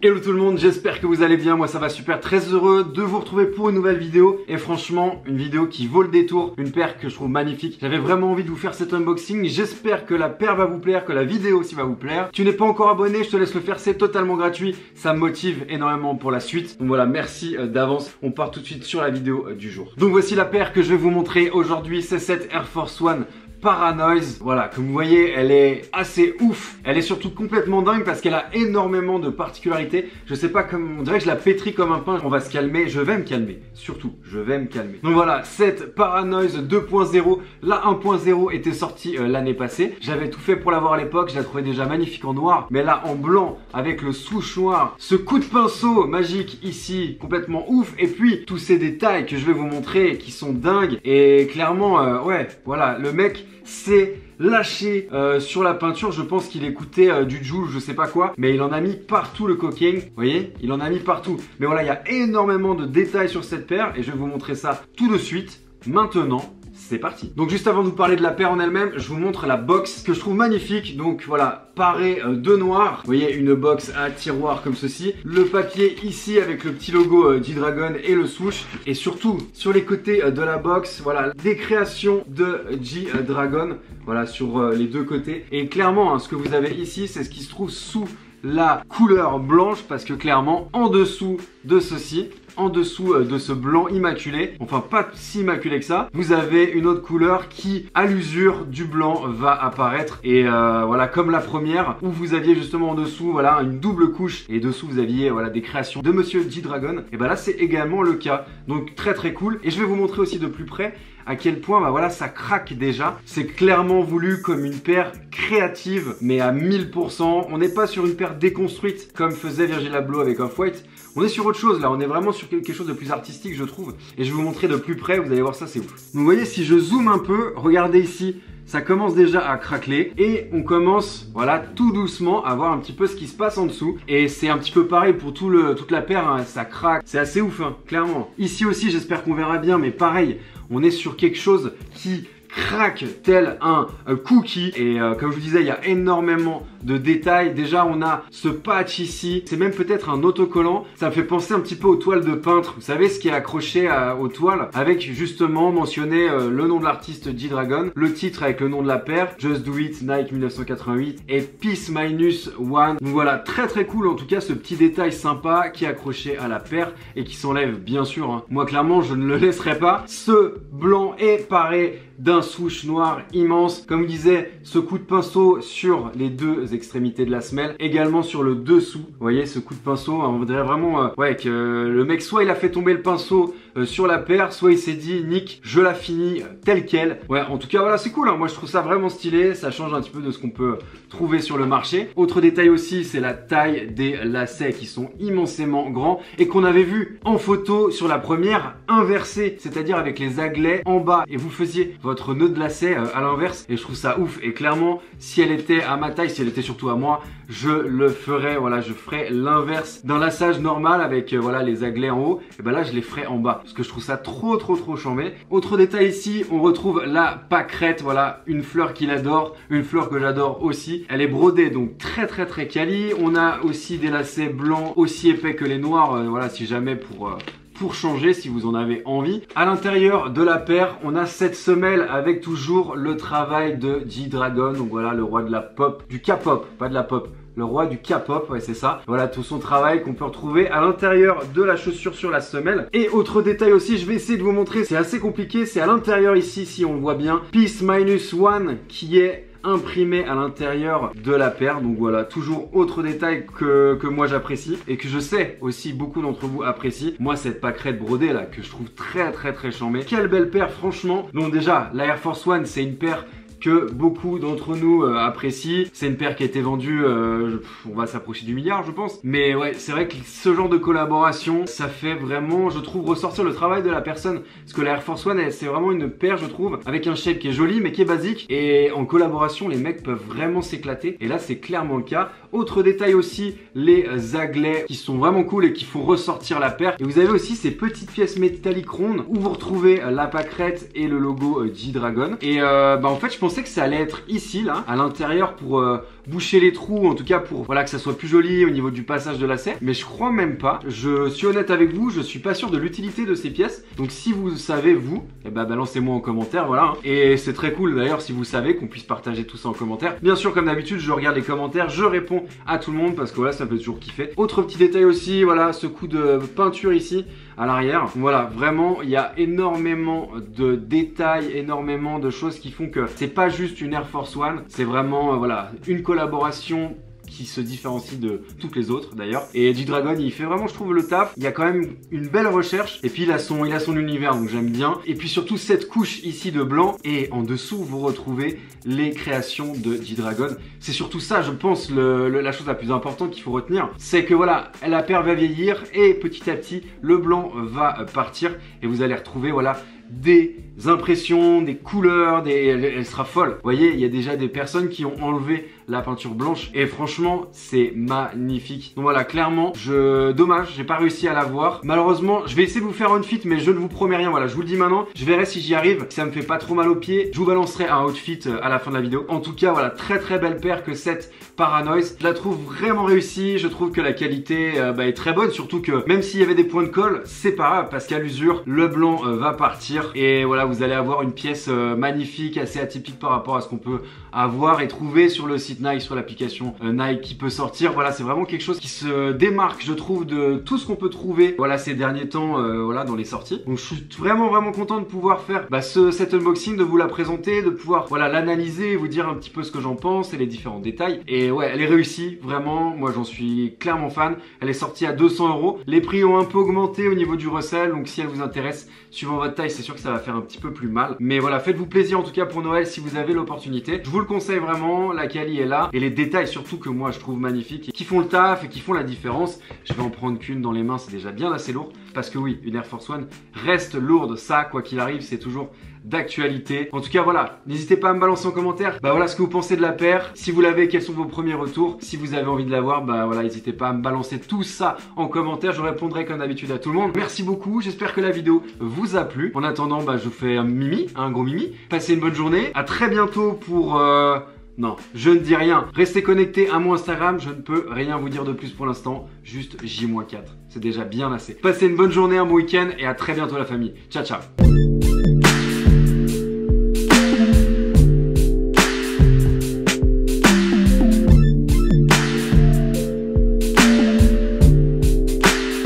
Hello tout le monde, j'espère que vous allez bien, moi ça va super, très heureux de vous retrouver pour une nouvelle vidéo et franchement une vidéo qui vaut le détour, une paire que je trouve magnifique. J'avais vraiment envie de vous faire cet unboxing, j'espère que la paire va vous plaire, que la vidéo aussi va vous plaire. Tu n'es pas encore abonné, je te laisse le faire, c'est totalement gratuit, ça me motive énormément pour la suite. Donc voilà, merci d'avance, on part tout de suite sur la vidéo du jour. Donc voici la paire que je vais vous montrer aujourd'hui, c'est cette Air Force One Paranoise. Voilà, comme vous voyez, elle est assez ouf. Elle est surtout complètement dingue parce qu'elle a énormément de particularités. Je sais pas, comme on dirait que je la pétris comme un pain. On va se calmer, je vais me calmer. Surtout, je vais me calmer. Donc voilà, cette Paranoise 2.0. La 1.0 était sortie l'année passée. J'avais tout fait pour l'avoir à l'époque. Je la trouvais déjà magnifique en noir. Mais là, en blanc, avec le souche noir, ce coup de pinceau magique ici, complètement ouf. Et puis, tous ces détails que je vais vous montrer qui sont dingues. Et clairement, ouais, voilà, le mec c'est lâché sur la peinture. Je pense qu'il écoutait du Joule, je sais pas quoi, mais il en a mis partout le coquin. Vous voyez, il en a mis partout. Mais voilà, il y a énormément de détails sur cette paire et je vais vous montrer ça tout de suite. Maintenant, c'est parti. Donc juste avant de vous parler de la paire en elle-même, je vous montre la box que je trouve magnifique. Donc voilà, parée de noir. Vous voyez, une box à tiroir comme ceci. Le papier ici avec le petit logo G-Dragon et le swoosh. Et surtout, sur les côtés de la box, voilà, des créations de G-Dragon. Voilà, sur les deux côtés. Et clairement, hein, ce que vous avez ici, c'est ce qui se trouve sous la couleur blanche. Parce que clairement, en dessous de ceci, en dessous de ce blanc immaculé, enfin pas si immaculé que ça, vous avez une autre couleur qui, à l'usure du blanc, va apparaître. Et voilà, comme la première, où vous aviez justement en dessous, voilà, une double couche, et dessous vous aviez, voilà, des créations de Monsieur G-Dragon. Et ben là, c'est également le cas. Donc très très cool. Et je vais vous montrer aussi de plus près à quel point, bah voilà, ça craque déjà. C'est clairement voulu comme une paire créative, mais à 1000%. On n'est pas sur une paire déconstruite comme faisait Virgil Abloh avec Off-White. On est sur autre chose là, on est vraiment sur quelque chose de plus artistique, je trouve. Et je vais vous montrer de plus près, vous allez voir ça, c'est ouf. Donc vous voyez, si je zoome un peu, regardez ici, ça commence déjà à craqueler et on commence, voilà, tout doucement à voir un petit peu ce qui se passe en dessous. Et c'est un petit peu pareil pour toute la paire, hein, ça craque, c'est assez ouf, hein, clairement. Ici aussi, j'espère qu'on verra bien, mais pareil, on est sur quelque chose qui craque tel un cookie. Et comme je vous disais, il y a énormément de détails. Déjà, on a ce patch ici. C'est même peut-être un autocollant. Ça me fait penser un petit peu aux toiles de peintre. Vous savez, ce qui est accroché aux toiles avec justement mentionné le nom de l'artiste G-Dragon, le titre avec le nom de la paire, Just Do It, Nike 1988 et Peace Minus One. Donc voilà, très très cool en tout cas ce petit détail sympa qui est accroché à la paire et qui s'enlève bien sûr. Hein. Moi clairement, je ne le laisserai pas. Ce blanc est paré d'un swoosh noir immense. Comme je disais, ce coup de pinceau sur les deux extrémités de la semelle, également sur le dessous. Vous voyez ce coup de pinceau, on voudrait vraiment ouais, que le mec soit il a fait tomber le pinceau sur la paire, soit il s'est dit Nick, je la finis telle quelle. Ouais, en tout cas voilà, c'est cool, hein. Moi je trouve ça vraiment stylé, ça change un petit peu de ce qu'on peut trouver sur le marché. Autre détail aussi, c'est la taille des lacets qui sont immensément grands et qu'on avait vu en photo sur la première inversée, c'est-à-dire avec les aglets en bas et vous faisiez votre nœud de lacet à l'inverse. Et je trouve ça ouf. Et clairement, si elle était à ma taille, si elle était surtout à moi, je le ferais, voilà, je ferais l'inverse d'un laçage normal avec voilà les aglets en haut. Et ben là, je les ferais en bas parce que je trouve ça trop chambé. Autre détail ici, on retrouve la pâquerette, voilà, une fleur qu'il adore, une fleur que j'adore aussi. Elle est brodée, donc très quali. On a aussi des lacets blancs aussi épais que les noirs, voilà, si jamais pour changer si vous en avez envie. À l'intérieur de la paire, on a cette semelle avec toujours le travail de G-Dragon. Donc voilà, le roi de la pop, du K-pop, pas de la pop. Le roi du K-pop, ouais c'est ça. Voilà tout son travail qu'on peut retrouver à l'intérieur de la chaussure sur la semelle. Et autre détail aussi, je vais essayer de vous montrer, c'est assez compliqué, c'est à l'intérieur ici, si on le voit bien, Peace Minus One qui est imprimé à l'intérieur de la paire. Donc voilà, toujours autre détail que moi j'apprécie et que je sais aussi beaucoup d'entre vous apprécient. Moi cette pâquerette brodée là que je trouve très chambée. Quelle belle paire franchement. Donc déjà la Air Force One, c'est une paire que beaucoup d'entre nous apprécient. C'est une paire qui a été vendue, on va s'approcher du milliard je pense. Mais ouais, c'est vrai que ce genre de collaboration, ça fait vraiment, je trouve, ressortir le travail de la personne. Parce que la Air Force One, c'est vraiment une paire, je trouve, avec un shape qui est joli mais qui est basique. Et en collaboration, les mecs peuvent vraiment s'éclater. Et là, c'est clairement le cas. Autre détail aussi, les aglets qui sont vraiment cool et qui font ressortir la paire. Et vous avez aussi ces petites pièces métalliques rondes où vous retrouvez la pâquerette et le logo G-Dragon. Et bah en fait, je pense pensais que ça allait être ici, là, à l'intérieur pour boucher les trous, en tout cas pour voilà, que ça soit plus joli au niveau du passage de lacet. Mais je crois même pas. Je suis honnête avec vous, je suis pas sûr de l'utilité de ces pièces. Donc si vous savez, vous, eh ben, balancez-moi en commentaire, voilà. Hein. Et c'est très cool d'ailleurs si vous savez qu'on puisse partager tout ça en commentaire. Bien sûr, comme d'habitude, je regarde les commentaires, je réponds à tout le monde parce que voilà, ça me fait toujours kiffer. Autre petit détail aussi, voilà, ce coup de peinture ici à l'arrière. Voilà, vraiment, il y a énormément de détails, énormément de choses qui font que c'est pas juste une Air Force One, c'est vraiment voilà, une collaboration qui se différencie de toutes les autres d'ailleurs. Et G-Dragon, il fait vraiment, je trouve, le taf. Il y a quand même une belle recherche. Et puis il a son univers, donc j'aime bien. Et puis surtout cette couche ici de blanc. Et en dessous, vous retrouvez les créations de G-Dragon. C'est surtout ça, je pense, la chose la plus importante qu'il faut retenir. C'est que voilà, la paire va vieillir et petit à petit, le blanc va partir. Et vous allez retrouver, voilà, des impressions, des couleurs, elle sera folle. Vous voyez, il y a déjà des personnes qui ont enlevé la peinture blanche et franchement, c'est magnifique. Donc voilà, clairement, dommage, j'ai pas réussi à la voir. Malheureusement, je vais essayer de vous faire un outfit, mais je ne vous promets rien. Voilà, je vous le dis maintenant. Je verrai si j'y arrive. Si ça me fait pas trop mal aux pieds, je vous balancerai un outfit à la fin de la vidéo. En tout cas, voilà, très très belle paire que cette Paranoise. Je la trouve vraiment réussie. Je trouve que la qualité est très bonne, surtout que même s'il y avait des points de colle, c'est pas grave parce qu'à l'usure, le blanc va partir et voilà, vous allez avoir une pièce magnifique, assez atypique par rapport à ce qu'on peut avoir et trouver sur le site Nike, sur l'application Nike qui peut sortir. Voilà, c'est vraiment quelque chose qui se démarque, je trouve, de tout ce qu'on peut trouver voilà, ces derniers temps voilà, dans les sorties. Donc je suis vraiment content de pouvoir faire cet unboxing, de vous la présenter, de pouvoir voilà, l'analyser, vous dire un petit peu ce que j'en pense et les différents détails. Et ouais, elle est réussie, vraiment, moi j'en suis clairement fan. Elle est sortie à 200 €. Les prix ont un peu augmenté au niveau du resell, donc si elle vous intéresse, suivant votre taille, c'est sûr que ça va faire un petit peu plus mal. Mais voilà, faites-vous plaisir en tout cas pour Noël si vous avez l'opportunité. Je vous le conseille vraiment, la quali est là. Et les détails surtout que moi je trouve magnifiques, qui font le taf et qui font la différence. Je vais en prendre qu'une dans les mains, c'est déjà bien assez lourd. Parce que oui, une Air Force One reste lourde. Ça, quoi qu'il arrive, c'est toujours d'actualité. En tout cas, voilà, n'hésitez pas à me balancer en commentaire. Voilà ce que vous pensez de la paire. Si vous l'avez, quels sont vos premiers retours? Si vous avez envie de l'avoir, voilà, n'hésitez pas à me balancer tout ça en commentaire. Je répondrai comme d'habitude à tout le monde. Merci beaucoup. J'espère que la vidéo vous a plu. En attendant, je vous fais un gros mimi. Passez une bonne journée. À très bientôt pour... Non, je ne dis rien. Restez connectés à mon Instagram. Je ne peux rien vous dire de plus pour l'instant. Juste J-4. C'est déjà bien assez. Passez une bonne journée, un bon week-end et à très bientôt la famille. Ciao, ciao.